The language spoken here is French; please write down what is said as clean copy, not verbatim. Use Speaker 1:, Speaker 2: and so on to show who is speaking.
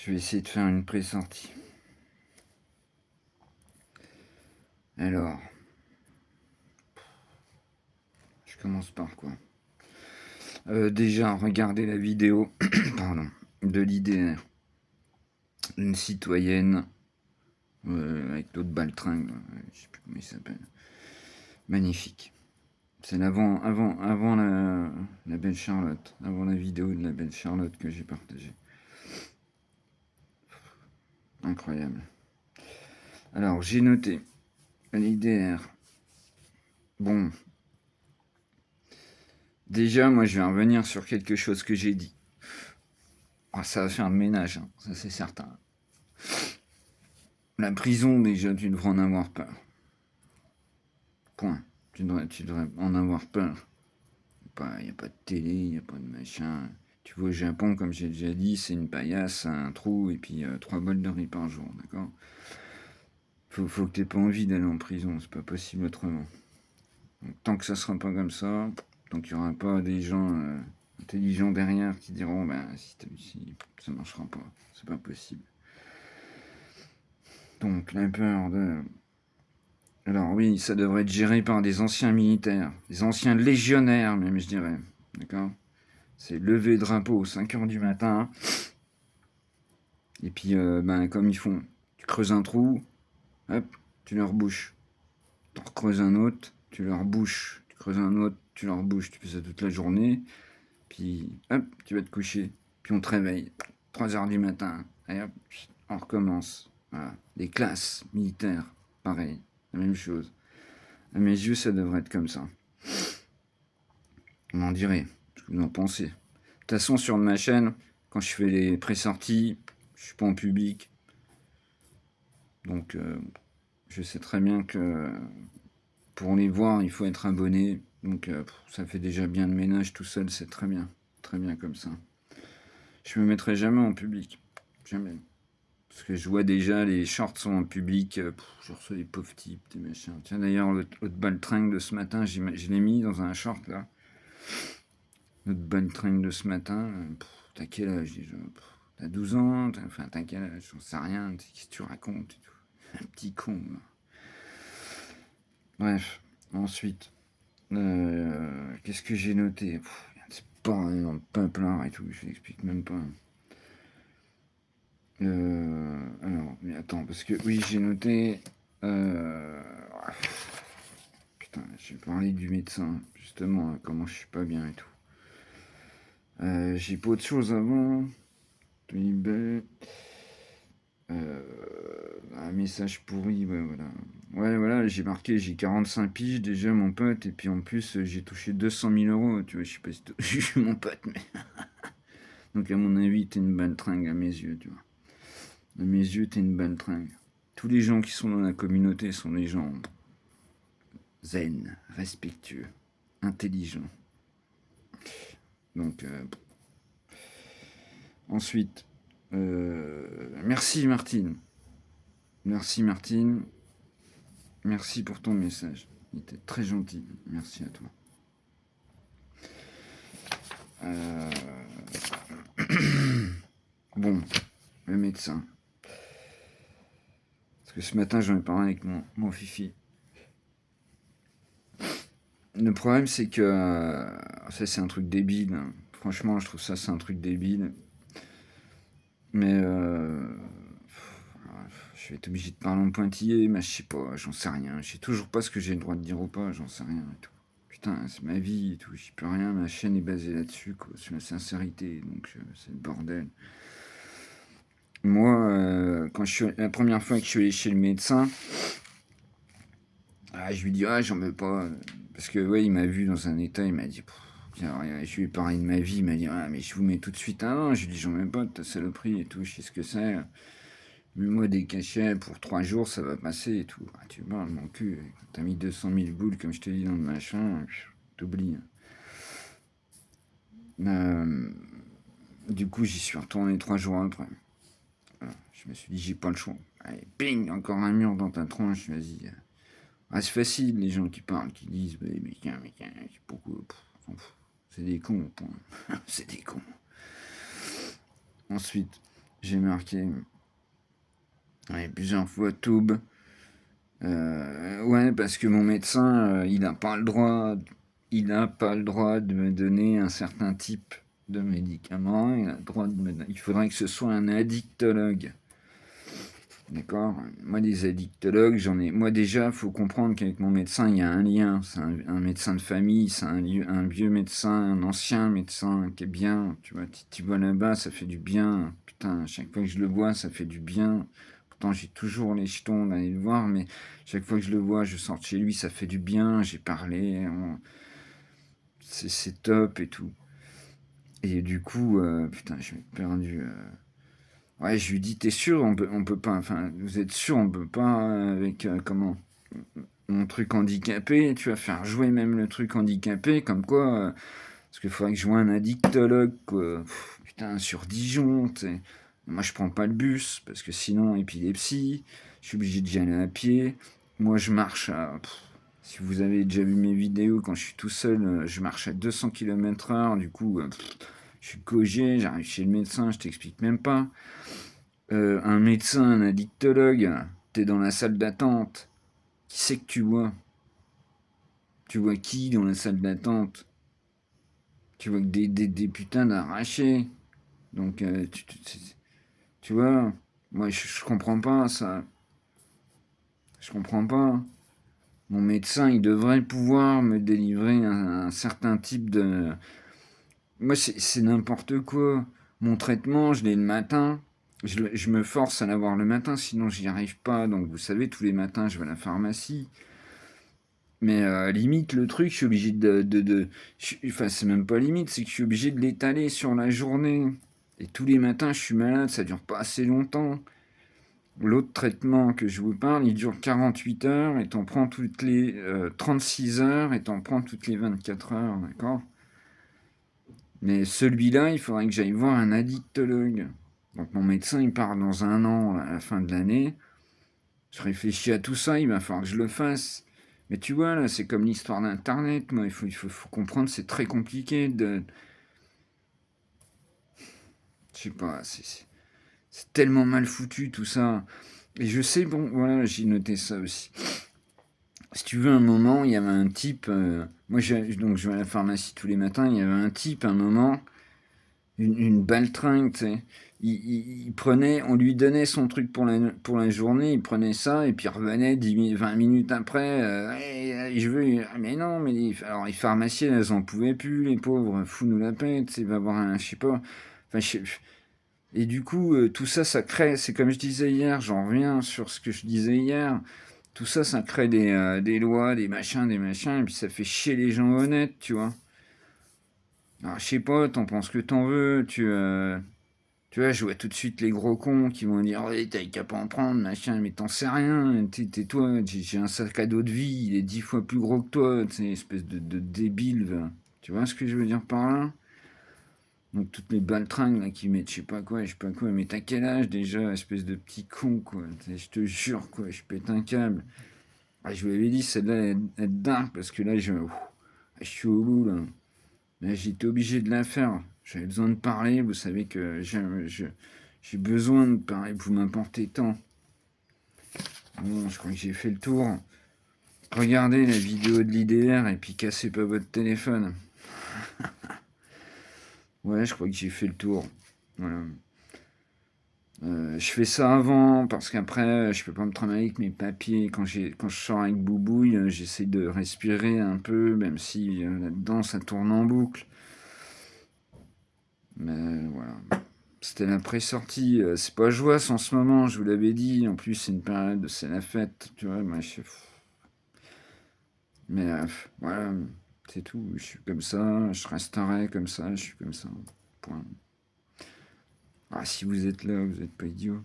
Speaker 1: Je vais essayer de faire une pré-sortie. Alors, je commence par quoi? Déjà, regardez la vidéo pardon, de l'IDR. Une citoyenne avec l'autre baltringue, je sais plus comment il s'appelle. Magnifique. C'est avant la belle Charlotte, avant la vidéo de la belle Charlotte que j'ai partagée. Incroyable. Alors, j'ai noté l'IDR. Bon. Déjà, moi, je vais revenir sur quelque chose que j'ai dit. Ah, ça va faire le ménage, hein, ça c'est certain. La prison, déjà, tu devrais en avoir peur. Point. Tu devrais en avoir peur. Il n'y a pas de télé, il n'y a pas de machin. Tu vas au Japon, comme j'ai déjà dit, c'est une paillasse, un trou, et puis 3 bols de riz par jour, d'accord? Faut que tu aies pas envie d'aller en prison, c'est pas possible autrement. Donc, tant que ça sera pas comme ça, tant qu'il n'y aura pas des gens intelligents derrière qui diront, ben, si ça marchera pas, c'est pas possible. Donc, la peur de... Alors oui, ça devrait être géré par des anciens militaires, des anciens légionnaires même, je dirais. D'accord? C'est lever drapeau aux 5h du matin. Et puis, comme ils font, tu creuses un trou, hop, tu leur bouches. Tu en creuses un autre, tu leur bouches. Tu creuses un autre, tu leur bouches. Tu fais ça toute la journée. Puis, hop, tu vas te coucher. Puis on te réveille. 3h du matin. Et hop, on recommence. Voilà. Les classes militaires, pareil. La même chose. À mes yeux, ça devrait être comme ça. On en dirait. Ce que vous en pensez. De toute façon, sur ma chaîne, quand je fais les pré-sorties, je suis pas en public. Donc, je sais très bien que pour les voir, il faut être abonné. Donc, ça fait déjà bien de ménage tout seul, c'est très bien. Très bien comme ça. Je me mettrai jamais en public. Jamais. Parce que je vois déjà, les shorts sont en public. Je reçois des pauvres types, des machins. Tiens, d'ailleurs, l'autre baltringue de ce matin, je l'ai mis dans un short, là. Notre baltringue de ce matin. T'as quel âge déjà? T'as 12 ans? T'as quel âge? J'en sais rien. Qu'est-ce que tu racontes et tout. Un petit con, là. Bref. Ensuite. Qu'est-ce que j'ai noté? Il y a des sports dans le peuple et tout, je l'explique même pas. Alors, mais attends, parce que oui, j'ai noté. Putain, j'ai parlé du médecin, justement, comment je suis pas bien et tout. J'ai pas autre chose avant. Un message pourri, ouais, voilà. Ouais, voilà, j'ai marqué, j'ai 45 piges déjà, mon pote, et puis en plus, j'ai touché 200 000 euros, tu vois, je sais pas si je suis mon pote, mais... Donc, à mon avis, t'es une baltringue à mes yeux, tu vois. À mes yeux, t'es une baltringue. Tous les gens qui sont dans la communauté sont des gens zen, respectueux, intelligents. Donc, ensuite, merci Martine. Merci Martine. Merci pour ton message. Il était très gentil. Merci à toi. Bon, le médecin. Parce que ce matin, j'en ai parlé avec mon fifi. Le problème, c'est que ça, c'est un truc débile. Hein. Franchement, je trouve ça, c'est un truc débile. Mais je vais être obligé de parler en pointillé, mais je sais pas, j'en sais rien. Je sais toujours pas ce que j'ai le droit de dire ou pas, j'en sais rien et tout. Putain, c'est ma vie et tout, j'y peux rien, ma chaîne est basée là-dessus, quoi, sur la sincérité, donc c'est le bordel. Moi, la première fois que je suis allé chez le médecin, je lui dis, j'en veux pas, parce que, ouais, il m'a vu dans un état, il m'a dit, je lui ai parlé de ma vie, il m'a dit, mais je vous mets tout de suite un an, je lui dis, j'en veux pas de ta saloperie et tout, je sais ce que c'est. Mets-moi des cachets pour 3 jours, ça va passer et tout. Tu parles, mon cul, t'as mis 200 000 boules, comme je te dis, dans le machin, t'oublies. Du coup, j'y suis retourné 3 jours après. Voilà. Je me suis dit, j'ai pas le choix. Allez, ping, encore un mur dans ta tronche, vas-y. C'est facile, les gens qui parlent, qui disent, mais c'est pourquoi, c'est des cons, point. C'est des cons. Ensuite, j'ai marqué ouais, plusieurs fois Toub. Ouais, parce que mon médecin, il n'a pas le droit de me donner un certain type de médicament. Il faudrait que ce soit un addictologue. D'accord? Moi, les addictologues, moi, déjà, il faut comprendre qu'avec mon médecin, il y a un lien. C'est un médecin de famille, c'est un vieux médecin, un ancien médecin qui est bien. Tu vois, tu vois là-bas, ça fait du bien. Putain, à chaque fois que je le vois, ça fait du bien. Pourtant, j'ai toujours les jetons d'aller le voir, mais chaque fois que je le vois, je sors de chez lui, ça fait du bien. J'ai parlé, c'est top et tout. Et du coup, putain, je suis perdu. Ouais, je lui dis, t'es sûr, on peut pas, enfin, vous êtes sûr, on peut pas, avec, comment, mon truc handicapé, tu vas faire jouer même le truc handicapé, comme quoi, parce qu'il faudrait que je voie un addictologue, quoi. Putain, sur Dijon, tu sais. Moi, je prends pas le bus, parce que sinon, épilepsie, je suis obligé d'y aller à pied. Moi, je marche à, si vous avez déjà vu mes vidéos, quand je suis tout seul, je marche à 200 km/h, du coup, je suis cogé, j'arrive chez le médecin, je t'explique même pas. Un médecin, un addictologue, t'es dans la salle d'attente. Qui c'est que tu vois? Tu vois qui dans la salle d'attente? Tu vois que des putains d'arrachés. Donc, tu vois, moi je comprends pas ça. Je comprends pas. Mon médecin, il devrait pouvoir me délivrer un certain type de... Moi, c'est n'importe quoi. Mon traitement, je l'ai le matin. Je me force à l'avoir le matin, sinon j'y arrive pas. Donc, vous savez, tous les matins, je vais à la pharmacie. Mais limite, le truc, je suis obligé enfin, c'est même pas limite, c'est que je suis obligé de l'étaler sur la journée. Et tous les matins, je suis malade, ça dure pas assez longtemps. L'autre traitement que je vous parle, il dure 48 heures et t'en prends toutes les 36 heures et t'en prends toutes les 24 heures, d'accord? Mais celui-là, il faudrait que j'aille voir un addictologue. Donc mon médecin, il part dans un an, à la fin de l'année. Je réfléchis à tout ça, il va falloir que je le fasse. Mais tu vois, là, c'est comme l'histoire d'Internet. Moi, faut comprendre, c'est très compliqué de... Je sais pas, c'est tellement mal foutu, tout ça. Et je sais, bon, voilà, j'ai noté ça aussi. Si tu veux, un moment, il y avait un type... moi, donc, je vais à la pharmacie tous les matins. Il y avait un type, un moment, une baltringue, tu sais. Il prenait, on lui donnait son truc pour la journée, il prenait ça, et puis il revenait 20 minutes après, hey, je veux, ah, mais non, alors les pharmaciennes, elles en pouvaient plus, les pauvres, fous-nous la paix, tu sais, va voir un, je sais pas, enfin, et du coup, tout ça, ça crée, c'est comme je disais hier, j'en reviens sur ce que je disais hier, tout ça, ça crée des lois, des machins, et puis ça fait chier les gens honnêtes, tu vois. Alors, je sais pas, t'en penses que t'en veux, tu vois, je vois tout de suite les gros cons qui vont dire ouais, t'as qu'à pas en prendre, machin, mais t'en sais rien. Toi, j'ai un sac à dos de vie, il est 10 fois plus gros que toi, tu espèce de débile. Va. Tu vois ce que je veux dire par là? Donc toutes les baltringues là, qui mettent je sais pas quoi, mais t'as quel âge déjà, espèce de petit con, quoi. Je te jure, quoi, je pète un câble. Ah, je vous l'avais dit, celle-là, elle dark, parce que là, je suis au bout, là. Là, j'étais obligé de la faire. J'avais besoin de parler. Vous savez que j'ai besoin de parler. Vous m'apportez tant. Bon, je crois que j'ai fait le tour. Regardez la vidéo de l'IDR et puis cassez pas votre téléphone. Ouais, je crois que j'ai fait le tour. Voilà. Je fais ça avant parce qu'après, je peux pas me travailler avec mes papiers. Quand je sors avec Boubouille, j'essaie de respirer un peu, même si là-dedans ça tourne en boucle. Mais voilà. C'était la pré-sortie. C'est pas joyeux en ce moment, je vous l'avais dit. En plus, c'est une période, c'est la fête. Tu vois, moi, mais voilà, c'est tout. Je suis comme ça, je resterai comme ça, je suis comme ça. Point. Ah, si vous êtes là, vous n'êtes pas idiot.